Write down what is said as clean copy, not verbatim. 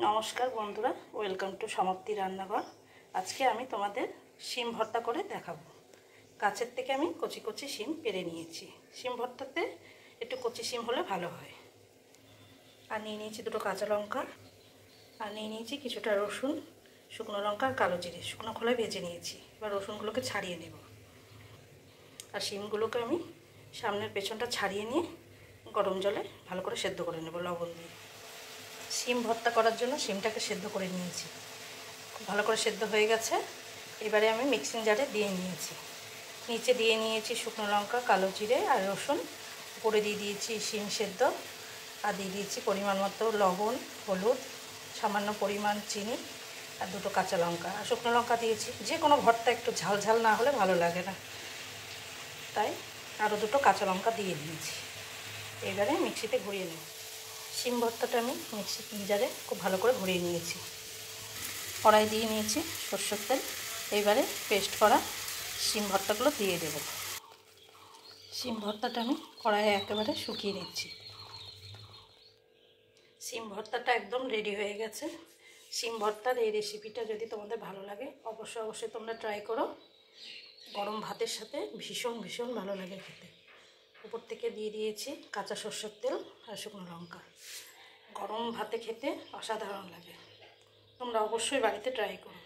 নমস্কার বন্ধুরা, welcome to সমাপ্তি রান্নাঘর। আজকে আমি তোমাদের শিম ভর্তা করে দেখাবো। গাছের থেকে আমি কচি কচি শিম পেড়ে নিয়েছি। শিম ভর্তাতে একটু কচি শিম হলে ভালো হয়। আর নিয়ে নিয়েছি দুটো কাঁচা লঙ্কা, আর নিয়ে নিয়েছি কিছুটা রসুন, শুকনো লঙ্কা আর কালো জিরে শুকনো খোলায় ভেজে নিয়েছি। এবার রসুনগুলোকে ছাড়িয়ে নেব। আর শিমগুলোকে আমি সামনের পেছনটা ছাড়িয়ে নিয়ে গরম জলে ভালো করে সেদ্ধ করে নেব লবণ দিয়ে। শিম ভর্তা করার জন্য শিমটাকে সেদ্ধ করে নিয়েছি, খুব ভালো করে সেদ্ধ হয়ে গেছে। এবারে আমি মিক্সিং জারে দিয়ে নিয়েছি। নিচে দিয়ে নিয়েছি শুকনো লঙ্কা, কালো জিরে আর রসুন। উপরে দিয়ে দিয়েছি শিম সেদ্ধ, আর দিয়ে দিয়েছি পরিমাণ মতো লবণ, হলুদ, সামান্য পরিমাণ চিনি আর দুটো কাঁচা লঙ্কা আর শুকনো লঙ্কা দিয়েছি। যে কোনো ভর্তা একটু ঝাল ঝাল না হলে ভালো লাগে না, তাই আরও দুটো কাঁচা লঙ্কা দিয়ে দিয়েছি। এবারে মিক্সিতে ঘুরিয়ে নেব। শিম ভর্তাটা আমি মিক্সি জারে খুব ভালো করে ঘুরিয়ে নিয়েছি। কড়াই দিয়ে নিয়েছি সরষের তেল। এবারে পেস্ট করা শিম ভর্তাগুলো দিয়ে দেব। শিম ভর্তাটা আমি কড়াইয়ে একেবারে শুকিয়ে নিচ্ছি। শিম ভর্তাটা একদম রেডি হয়ে গেছে। শিম ভর্তার এই রেসিপিটা যদি তোমাদের ভালো লাগে অবশ্যই তোমরা ট্রাই করো। গরম ভাতের সাথে ভীষণ ভীষণ ভালো লাগে খেতে। উপর থেকে দিয়ে দিয়েছি কাঁচা সরষের তেল আর শুকনো লঙ্কা। গরম ভাতে খেতে অসাধারণ লাগে। তোমরা অবশ্যই বাড়িতে ট্রাই করো।